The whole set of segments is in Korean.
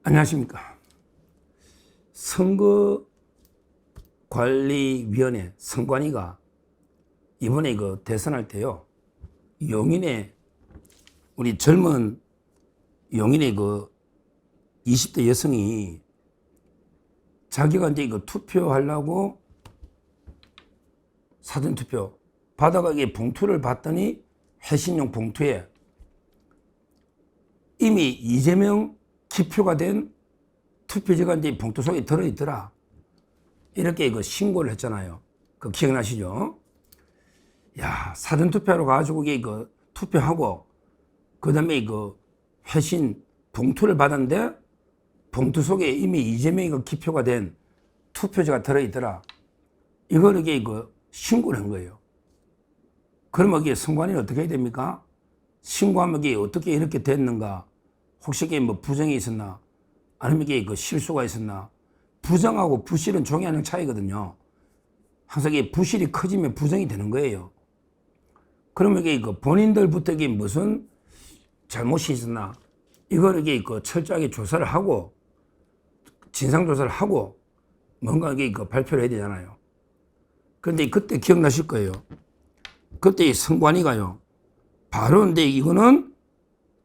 안녕하십니까. 선거관리위원회 선관위가 이번에 이거 대선할 때요, 용인의 우리 젊은 용인의 그 20대 여성이 자기가 이제 이거 투표하려고 사전투표 받아가 이게 봉투를 봤더니 회신용 봉투에 이미 이재명 기표가 된 투표지가 이제 봉투 속에 들어있더라. 이렇게 이거 신고를 했잖아요. 그 기억나시죠? 야, 사전투표하러 가가지고 이거 투표하고, 그 다음에 이거 회신 봉투를 받았는데, 봉투 속에 이미 이재명이 그 기표가 된 투표지가 들어있더라. 이걸 이거 신고를 한 거예요. 그러면 이게 선관위는 어떻게 해야 됩니까? 신고하면 이게 어떻게 이렇게 됐는가? 혹시 이게 뭐 부정이 있었나? 아니면 이게 그 실수가 있었나? 부정하고 부실은 종이 한 장 차이거든요. 항상 이게 부실이 커지면 부정이 되는 거예요. 그러면 이게 그 본인들부터 이게 무슨 잘못이 있었나? 이걸 이게 그 철저하게 조사를 하고, 진상조사를 하고, 뭔가 이게 그 발표를 해야 되잖아요. 그런데 그때 기억나실 거예요. 그때 이 선관위가요, 바로 근데 이거는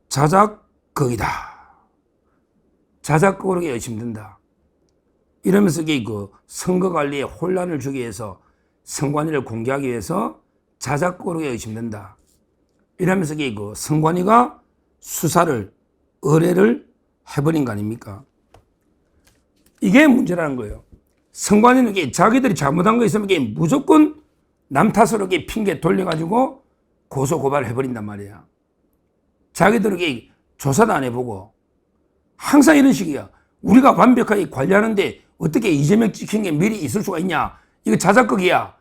자작극이다. 자작극으로 의심된다. 이러면서 이게 그 선거관리에 혼란을 주기 위해서 선관위를 공개하기 위해서 자작극으로 의심된다. 이러면서 이게 그 선관위가 수사를, 의뢰를 해버린 거 아닙니까? 이게 문제라는 거예요. 선관위는 이게 자기들이 잘못한 거 있으면 이게 무조건 남 탓으로 이렇게 핑계 돌려가지고 고소 고발을 해버린단 말이야. 자기들은 이게 조사도 안 해보고 항상 이런 식이야. 우리가 완벽하게 관리하는데 어떻게 이재명 찍힌 게 미리 있을 수가 있냐? 이거 자작극이야.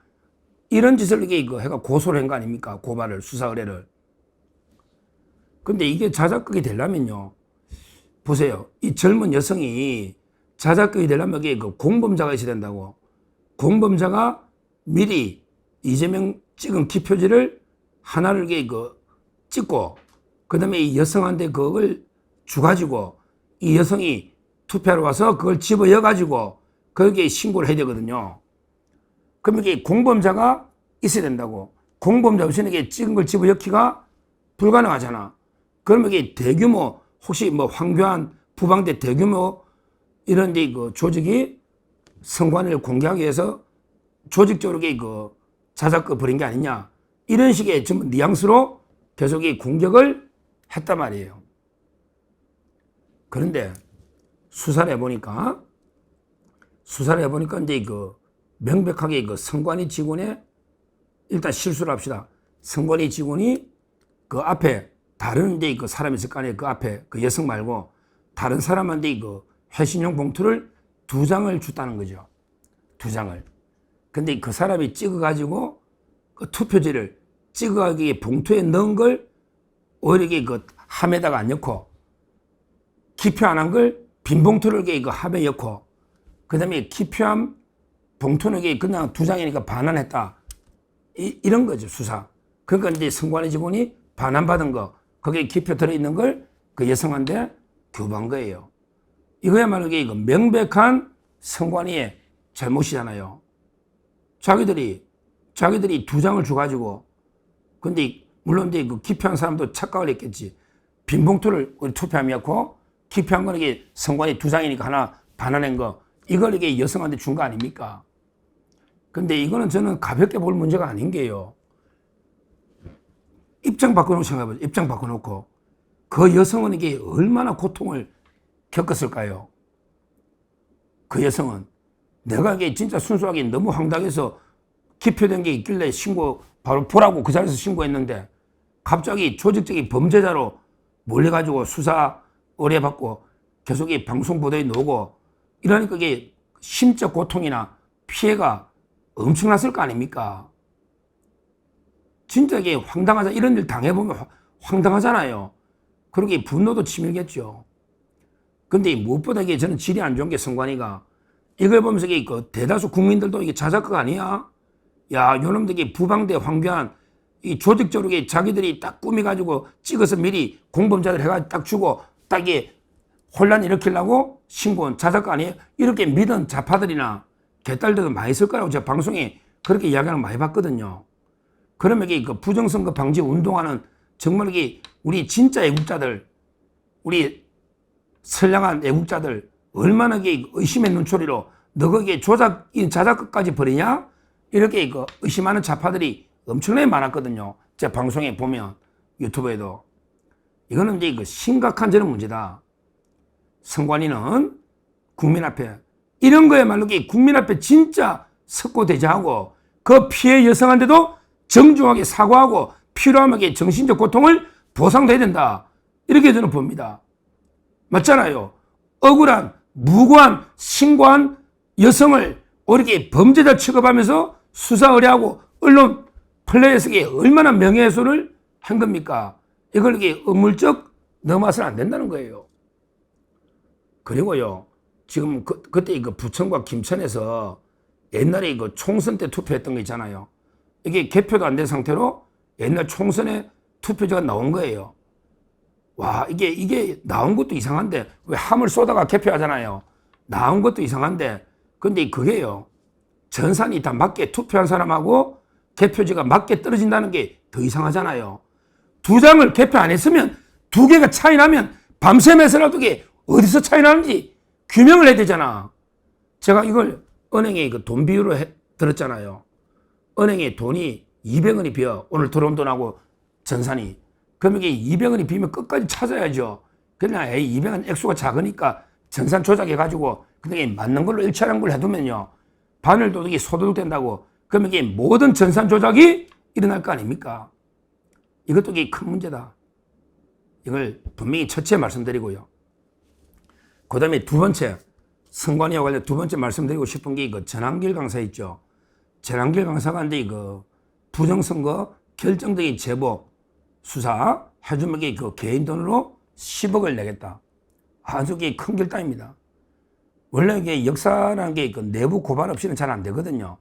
이런 짓을 이거 해가 고소를 한 거 아닙니까? 고발을, 수사 의뢰를. 근데 이게 자작극이 되려면요, 보세요. 이 젊은 여성이 자작극이 되려면 이게 그 공범자가 있어야 된다고. 공범자가 미리 이재명 찍은 기표지를 하나를 이거 찍고, 그 다음에 이 여성한테 그걸 주가지고 이 여성이 투표하러 와서 그걸 집어여가지고 거기에 신고를 해야 되거든요. 그러면 이게 공범자가 있어야 된다고. 공범자 없이는 이게 찍은 걸 집어넣기가 불가능하잖아. 그러면 이게 대규모, 혹시 뭐 황교안 부방대 대규모 이런 데 그 조직이 선관위를 공개하기 위해서 조직적으로 그 자작극 벌인 게 아니냐. 이런 식의 전부 뉘앙스로 계속 이 공격을 했단 말이에요. 그런데 수사를 해보니까 이제 그 명백하게 그 선관위 직원의, 일단 실수를 합시다. 선관위 직원이 그 앞에 다른 데 그 사람이 있을 거 아니에요. 그 앞에 그 여성 말고 다른 사람한테 그 회신용 봉투를 2장을 줬다는 거죠. 2장을. 근데 그 사람이 찍어가지고 그 투표지를 찍어가지고 봉투에 넣은 걸 오히려 그 함에다가 안 넣고, 기표 안 한 걸 빈 봉투를 그 함에 넣고, 그 다음에 기표한 봉투는 그냥 2장이니까 반환했다. 이런 거죠, 수사. 그러니까 이제 선관위 직원이 반환받은 거, 거기에 기표 들어있는 걸 그 여성한테 교부한 거예요. 이거야말로 이거 명백한 선관위의 잘못이잖아요. 자기들이 2장을 줘가지고, 근데 물론 이제 그 기표한 사람도 착각을 했겠지. 빈 봉투를 우리 투표함이었고, 기표한 거는 이게 선관위 2장이니까 하나 반환한 거, 이걸 이게 여성한테 준 거 아닙니까? 근데 이거는 저는 가볍게 볼 문제가 아닌 게요. 입장 바꿔놓고 생각해보죠. 입장 바꿔놓고. 그 여성은 이게 얼마나 고통을 겪었을까요? 그 여성은 내가 이게 진짜 순수하게 너무 황당해서 기표된 게 있길래 신고 바로 보라고 그 자리에서 신고했는데, 갑자기 조직적인 범죄자로 몰려가지고 수사 의뢰받고 계속 이 방송 보도에 나오고 이러니까 이게 심적 고통이나 피해가 엄청났을 거 아닙니까? 진짜 이게 황당하자. 이런 일 당해보면 황당하잖아요. 그러게 분노도 치밀겠죠. 근데 무엇보다 이게 저는 질이 안 좋은 게 선관위가 이걸 보면서 이게 그 대다수 국민들도 이게 자작극 아니야? 야, 요놈들이 부방대 황교안 이 조직적으로 자기들이 딱 꾸며가지고 찍어서 미리 공범자들 해가지고 딱 주고 딱 이게 혼란 일으키려고 신고한 자작가 아니에요? 이렇게 믿은 좌파들이나 개딸들도 많이 있을 거라고 제가 방송에 그렇게 이야기하는 거 많이 봤거든요. 그러면 이게 그 부정선거 방지 운동하는 정말 이게 우리 진짜 애국자들, 우리 선량한 애국자들 얼마나 이게 의심의 눈초리로 너 거기에 자작극까지 벌이냐? 이렇게 그 의심하는 좌파들이 엄청나게 많았거든요. 제 방송에 보면 유튜브에도. 이거는 이제 그 심각한 저런 문제다. 선관위는 국민 앞에 이런 거야말로 국민 앞에 진짜 석고대죄하고 그 피해 여성한테도 정중하게 사과하고 필요하면 정신적 고통을 보상도 해야 된다. 이렇게 저는 봅니다. 맞잖아요. 억울한 무고한 신고한 여성을 이렇게 범죄자 취급하면서 수사 의뢰하고 언론 플레이에서 얼마나 명예훼손을 한 겁니까? 이걸 이게 음물적 넘어서는 안 된다는 거예요. 그리고요, 지금 그때 그 부천과 김천에서 옛날에 그 총선 때 투표했던 거 있잖아요. 이게 개표도 안 된 상태로 옛날 총선에 투표지가 나온 거예요. 와, 이게 나온 것도 이상한데, 왜 함을 쏘다가 개표하잖아요. 나온 것도 이상한데, 근데 그게요, 전산이 다 맞게 투표한 사람하고 개표지가 맞게 떨어진다는 게 더 이상하잖아요. 두 장을 개표 안 했으면 두 개가 차이 나면 밤샘에서라도 이게 어디서 차이 나는지 규명을 해야 되잖아. 제가 이걸 은행에 그 돈 비율로 들었잖아요. 은행에 돈이 200원이 비어. 오늘 들어온 돈하고 전산이. 그럼 이게 200원이 비면 끝까지 찾아야죠. 그냥 200원 액수가 작으니까 전산 조작해가지고 그냥 맞는 걸로 일치하는 걸 해두면요. 바늘도둑이 소도둑된다고. 그러면 이게 모든 전산 조작이 일어날 거 아닙니까? 이것도 이게 큰 문제다. 이걸 분명히 첫째 말씀드리고요. 그 다음에 두 번째, 선관위와 관련 두 번째 말씀드리고 싶은 게 그 전한길 강사 있죠. 전한길 강사가 이제 그 부정선거 결정적인 제보 수사 해주면 그 개인 돈으로 10억을 내겠다. 아주 큰 결단입니다. 원래 이게 역사라는 게 그 내부 고발 없이는 잘 안 되거든요.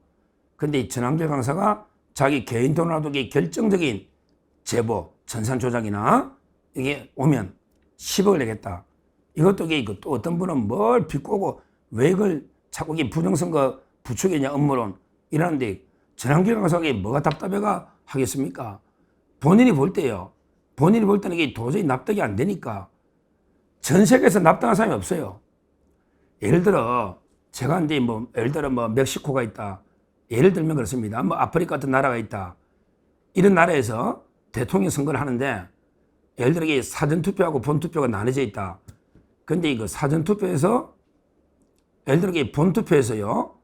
근데 전한길 강사가 자기 개인 돈으로도 결정적인 제보, 전산 조작이나 이게 오면 10억을 내겠다. 이것도 또 어떤 분은 뭘 비꼬고 왜 이걸 자꾸 부정선거 부추기냐 업무론 이러는데 전한길 강사가 뭐가 답답해가 하겠습니까? 본인이 볼 때요. 본인이 볼 때는 이게 도저히 납득이 안 되니까 전 세계에서 납득한 사람이 없어요. 예를 들어 제가 이제 예를 들어 멕시코가 있다. 예를 들면 그렇습니다. 아프리카 같은 나라가 있다. 이런 나라에서 대통령 선거를 하는데 예를 들어 이게 사전투표하고 본투표가 나눠져 있다. 근데 이거 사전투표에서 예를 들어 본투표에서요.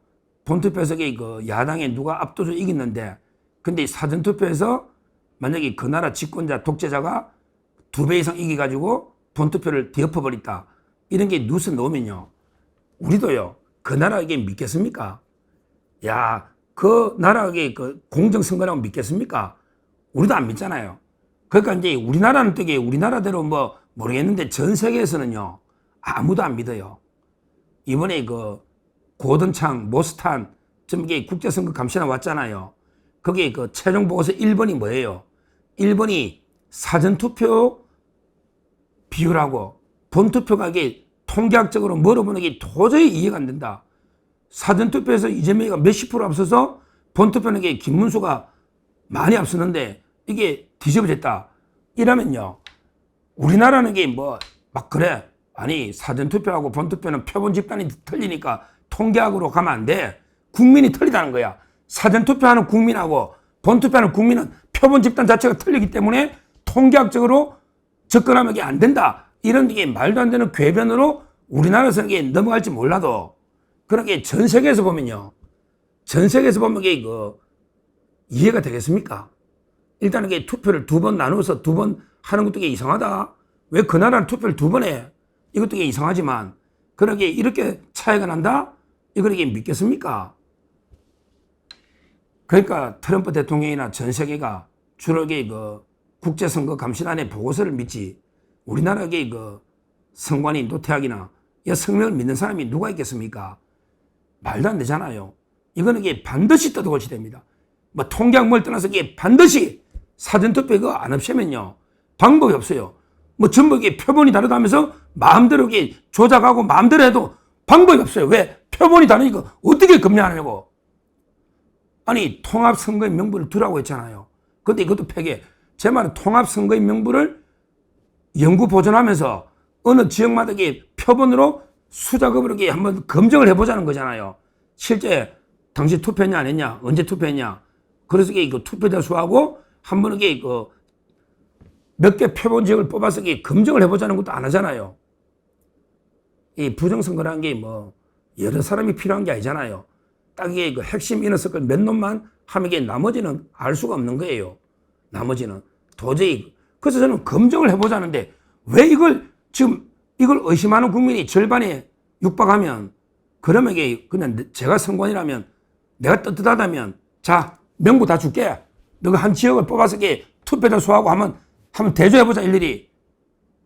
본투표에서 그 야당에 누가 압도적으로 이겼는데 근데 사전투표에서 만약에 그 나라 집권자 독재자가 2배 이상 이겨가지고 본투표를 뒤엎어버렸다. 이런 게 뉴스 나오면요. 우리도요. 그 나라 믿겠습니까? 야, 그 나라의 그 공정선거라고 믿겠습니까? 우리도 안 믿잖아요. 그러니까 이제 우리나라는 또 우리나라대로 모르겠는데 전 세계에서는요. 아무도 안 믿어요. 이번에 그 고든창, 모스탄, 좀 이게 국제선거 감시단 왔잖아요. 거기에 그 최종 보고서 1번이 뭐예요? 1번이 사전투표 비율하고 본투표가 통계학적으로 물어보는 게 도저히 이해가 안 된다. 사전투표에서 이재명이가 몇십 프로 앞서서 본투표는 김문수가 많이 앞서는데 이게 뒤집어졌다. 이러면요. 우리나라는 그래. 아니, 사전투표하고 본투표는 표본 집단이 틀리니까 통계학으로 가면 안 돼. 국민이 틀리다는 거야. 사전투표하는 국민하고 본투표하는 국민은 표본 집단 자체가 틀리기 때문에 통계학적으로 접근하면 이게 안 된다. 이런 게 말도 안 되는 궤변으로 우리나라에서는 이게 넘어갈지 몰라도 그렇게 전 세계에서 보면요. 전 세계에서 보면 이게 이해가 되겠습니까? 일단은 이게 투표를 2번 나누어서 2번 하는 것도 이상하다. 왜 그 나라는 투표를 2번 해? 이것도 이상하지만 그러게 이렇게 차이가 난다? 이걸 믿겠습니까? 그러니까 트럼프 대통령이나 전 세계가 주로 국제선거 감시단의 보고서를 믿지 우리나라의 선관위 노태학이나 이 성명을 믿는 사람이 누가 있겠습니까? 말도 안 되잖아요. 이거는 반드시 떠들어야 됩니다. 통계학 뭘 떠나서 반드시 사전투표 이거 안 없애면요. 방법이 없어요. 뭐 전부 이게 표본이 다르다면서 마음대로 이게 조작하고 마음대로 해도 방법이 없어요. 왜? 표본이 다르니까 어떻게 검열하냐고. 아니, 통합선거인 명부를 두라고 했잖아요. 근데 이것도 폐기해. 제 말은 통합선거인 명부를 연구 보존하면서 어느 지역마다 이게 표본으로 수작업으로 이게 한번 검증을 해보자는 거잖아요. 실제 당시 투표했냐 안 했냐, 언제 투표했냐. 그래서 이게 투표자 수하고 한번 이게 몇 개 표본 지역을 뽑아서 이게 검증을 해보자는 것도 안 하잖아요. 이 부정선거라는 게 뭐 여러 사람이 필요한 게 아니잖아요. 딱 이게 핵심 이너서클 몇 놈만 하면 이게 나머지는 알 수가 없는 거예요. 나머지는 도저히. 그래서 저는 검증을 해보자는데 왜 이걸 지금 이걸 의심하는 국민이 절반에 육박하면, 그러면 이게 그냥 제가 선관이라면, 내가 떳떳하다면, 자, 명부 다 줄게. 너가 한 지역을 뽑아서 이게 투표자 수하고 한번 대조해보자, 일일이.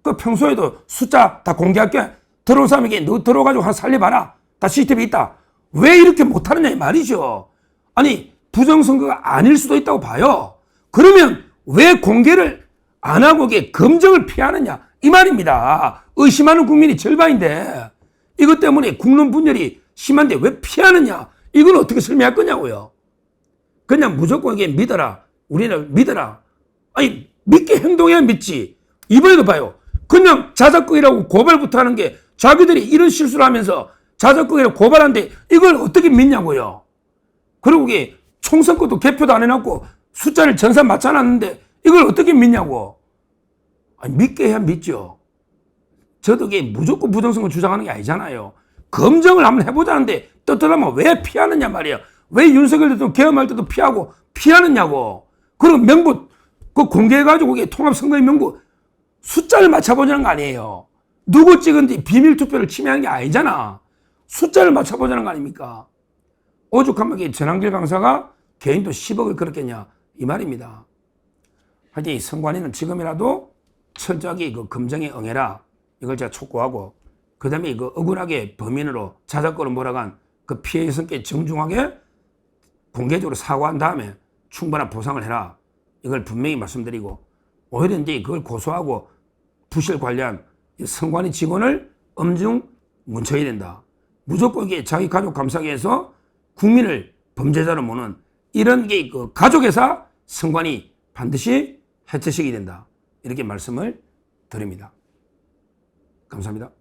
그 평소에도 숫자 다 공개할게. 들어온 사람에게 너 들어가지고 한 살려봐라. 다 CCTV 있다. 왜 이렇게 못하느냐, 이 말이죠. 아니, 부정선거가 아닐 수도 있다고 봐요. 그러면 왜 공개를 안 하고 이게 검증을 피하느냐, 이 말입니다. 의심하는 국민이 절반인데 이것 때문에 국론 분열이 심한데 왜 피하느냐, 이걸 어떻게 설명할 거냐고요. 그냥 무조건 이게 믿어라, 우리는 믿어라. 아니, 믿게 행동해야 믿지. 이번에도 봐요. 그냥 자작극이라고 고발부터 하는 게, 자기들이 이런 실수를 하면서 자작극이라고 고발하는데 이걸 어떻게 믿냐고요. 그리고 이게 총선거도 개표도 안 해놨고 숫자를 전산 맞춰놨는데 이걸 어떻게 믿냐고. 아니, 믿게 해야 믿죠. 저도 이게 무조건 부정선거 주장하는 게 아니잖아요. 검증을 한번 해보자는데 떳떳하면 왜 피하느냐 말이야. 왜 윤석열 대통령 계엄할 때도 피하느냐고. 그리고 명부 그 공개해가지고 이게 통합선거의 명부 숫자를 맞춰보자는 거 아니에요. 누구 찍은지 비밀투표를 침해하는 게 아니잖아. 숫자를 맞춰보자는 거 아닙니까? 오죽하면 전한길 강사가 개인도 10억을 걸었겠냐, 이 말입니다. 하여튼 선관위는 지금이라도 철저하게 그 검증에 응해라, 이걸 제가 촉구하고, 그 다음에 억울하게 범인으로 자작극으로 몰아간 그 피해 여성께 정중하게 공개적으로 사과한 다음에 충분한 보상을 해라, 이걸 분명히 말씀드리고, 오히려 이제 그걸 고소하고 부실 관리한 선관위 직원을 엄중 문책해야 된다. 무조건 이게 자기 가족 감싸기 위해서 국민을 범죄자로 모는 이런 게 그 가족회사 선관위 반드시 해체시켜야 된다, 이렇게 말씀을 드립니다. 감사합니다.